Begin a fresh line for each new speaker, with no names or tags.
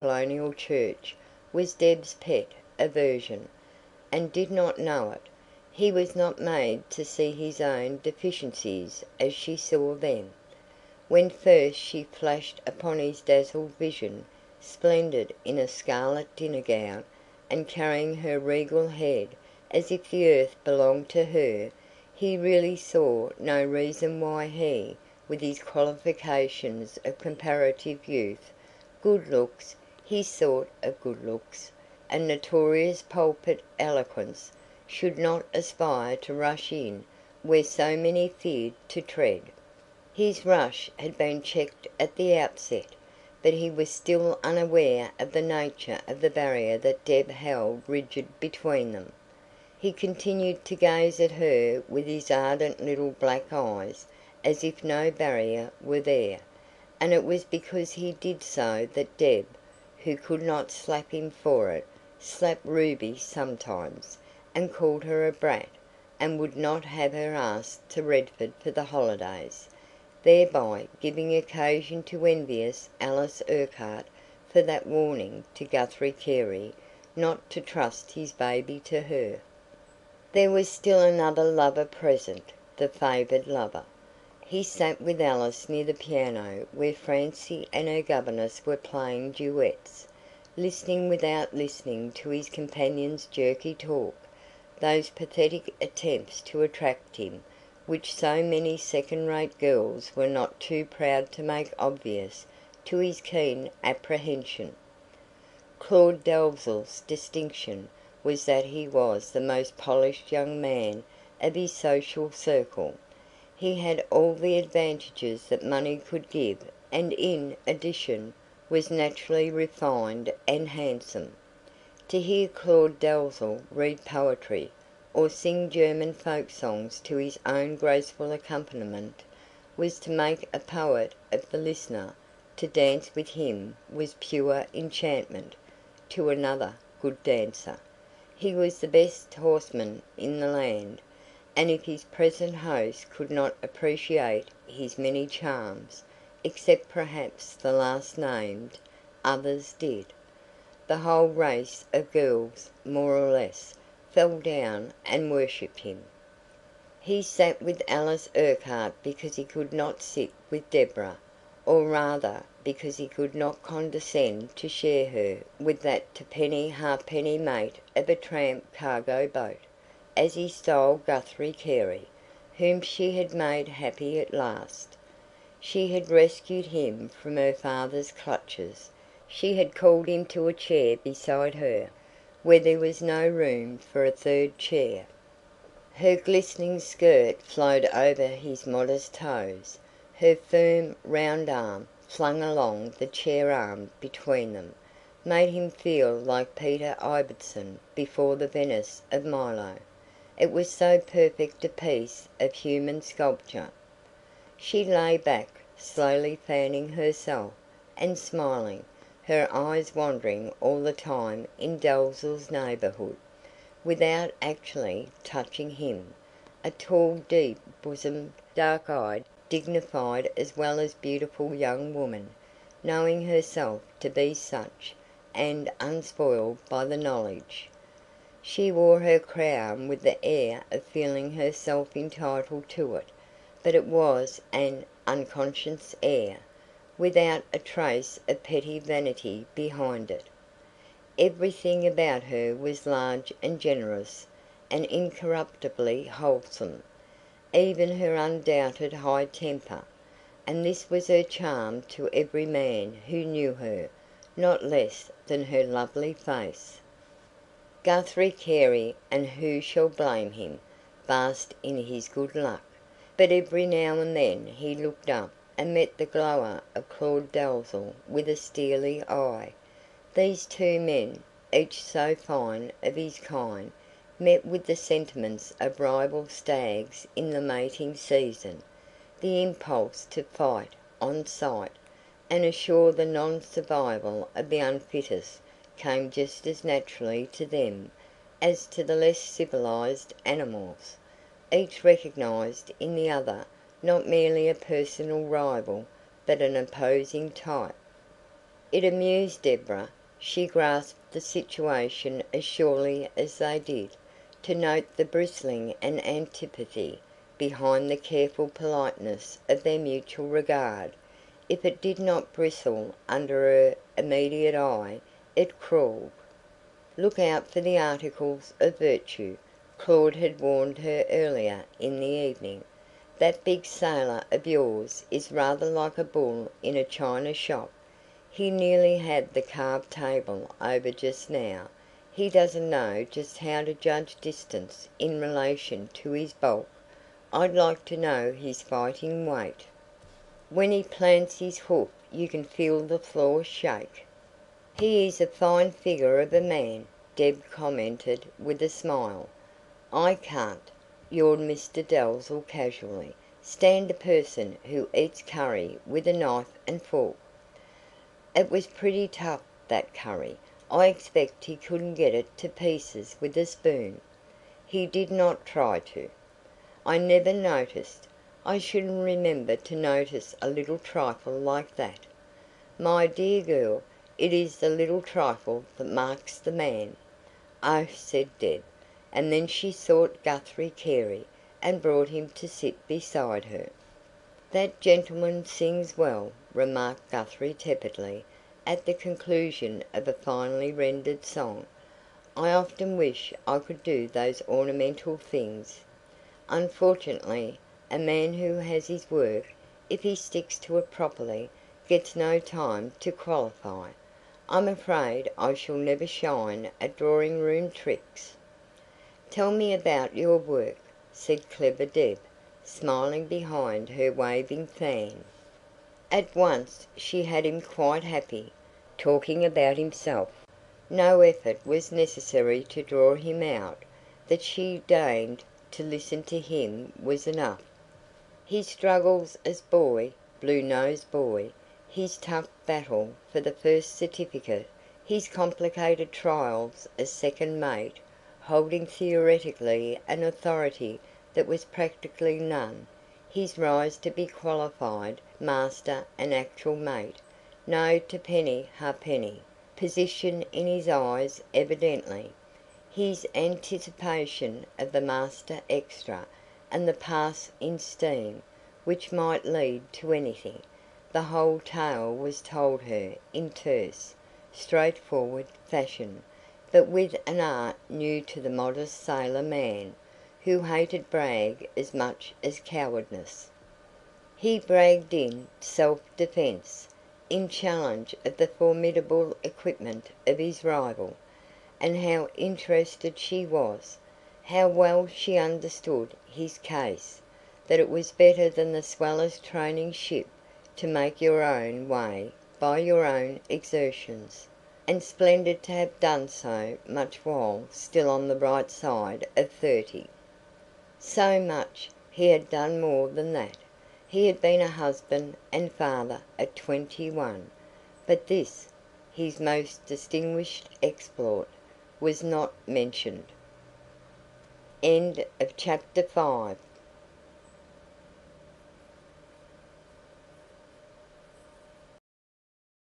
colonial church was Deb's pet aversion, and did not know it. He was not made to see his own deficiencies as she saw them. When first she flashed upon his dazzled vision, splendid in a scarlet dinner gown, and carrying her regal head as if the earth belonged to her, he really saw no reason why he, with his qualifications of comparative youth, good looks, his sort of good looks, and notorious pulpit eloquence, should not aspire to rush in where so many feared to tread. His rush had been checked at the outset, but he was still unaware of the nature of the barrier that Deb held rigid between them. He continued to gaze at her with his ardent little black eyes, as if no barrier were there, and it was because he did so that Deb, who could not slap him for it, slapped Ruby sometimes, and called her a brat, and would not have her asked to Redford for the holidays, thereby giving occasion to envious Alice Urquhart for that warning to Guthrie Carey not to trust his baby to her. There was still another lover present, the favoured lover. He sat with Alice near the piano where Francie and her governess were playing duets, listening without listening to his companion's jerky talk, those pathetic attempts to attract him, which so many second-rate girls were not too proud to make obvious to his keen apprehension. Claud Dalzell's distinction was that he was the most polished young man of his social circle. He had all the advantages that money could give, and in addition was naturally refined and handsome. To hear Claud Dalzell read poetry, or sing German folk songs to his own graceful accompaniment, was to make a poet of the listener. To dance with him was pure enchantment to another good dancer. He was the best horseman in the land, and if his present host could not appreciate his many charms, except perhaps the last named, others did. The whole race of girls, more or less, fell down and worshipped him. He sat with Alice Urquhart because he could not sit with Deborah, or rather because he could not condescend to share her with that twopenny halfpenny mate of a tramp cargo boat, as he styled Guthrie Carey, whom she had made happy at last. She had rescued him from her father's clutches. She had called him to a chair beside her, where there was no room for a third chair. Her glistening skirt flowed over his modest toes. Her firm, round arm, flung along the chair arm between them, made him feel like Peter Ibbotson before the Venice of Milo. It was so perfect a piece of human sculpture. She lay back, slowly fanning herself, and smiling, her eyes wandering all the time in Dalzell's neighbourhood, without actually touching him, a tall, deep-bosomed, dark-eyed, dignified as well as beautiful young woman, knowing herself to be such, and unspoiled by the knowledge. She wore her crown with the air of feeling herself entitled to it, but it was an unconscious air, without a trace of petty vanity behind it. Everything about her was large and generous, and incorruptibly wholesome, even her undoubted high temper, and this was her charm to every man who knew her, not less than her lovely face. Guthrie Carey, and who shall blame him, basked in his good luck, but every now and then he looked up and met the glower of Claud Dalzell with a steely eye. These two men, each so fine of his kind, met with the sentiments of rival stags in the mating season, the impulse to fight on sight, and assure the non-survival of the unfittest came just as naturally to them as to the less civilized animals. Each recognized in the other not merely a personal rival, but an opposing type. It amused Deborah. She grasped the situation as surely as they did, to note the bristling and antipathy behind the careful politeness of their mutual regard. If it did not bristle under her immediate eye, it crawled. Look out for the articles of virtue, Claude had warned her earlier in the evening. That big sailor of yours is rather like a bull in a china shop. He nearly had the carved table over just now. He doesn't know just how to judge distance in relation to his bulk. I'd like to know his fighting weight. When he plants his hoof you can feel the floor shake. "He is a fine figure of a man," Deb commented with a smile. "I can't," yawned Mr Dalzell casually, "stand a person who eats curry with a knife and fork." "It was pretty tough, that curry. I expect he couldn't get it to pieces with a spoon." "He did not try to." "I never noticed. I shouldn't remember to notice a little trifle like that." "My dear girl, it is the little trifle that marks the man." "Oh," said Deb, and then she sought Guthrie Carey, and brought him to sit beside her. "That gentleman sings well," remarked Guthrie tepidly, at the conclusion of a finely rendered song. "I often wish I could do those ornamental things. Unfortunately, a man who has his work, if he sticks to it properly, gets no time to qualify. I'm afraid I shall never shine at drawing room tricks." "Tell me about your work," said clever Deb, smiling behind her waving fan. At once she had him quite happy, talking about himself. No effort was necessary to draw him out. That she deigned to listen to him was enough. His struggles as boy, blue-nosed boy, his tough battle for the first certificate, his complicated trials as second mate, holding theoretically an authority that was practically none, his rise to be qualified master and actual mate, no to penny halfpenny position in his eyes evidently, his anticipation of the master extra, and the pass in steam, which might lead to anything. The whole tale was told her in terse, straightforward fashion, but with an art new to the modest sailor man, who hated brag as much as cowardice. He bragged in self-defence, in challenge of the formidable equipment of his rival. And how interested she was! How well she understood his case, that it was better than the swellest training ship to make your own way by your own exertions, and splendid to have done so much while still on the bright side of 30. So much! He had done more than that. He had been a husband and father at 21, but this, his most distinguished exploit, was not mentioned. Chapter 5.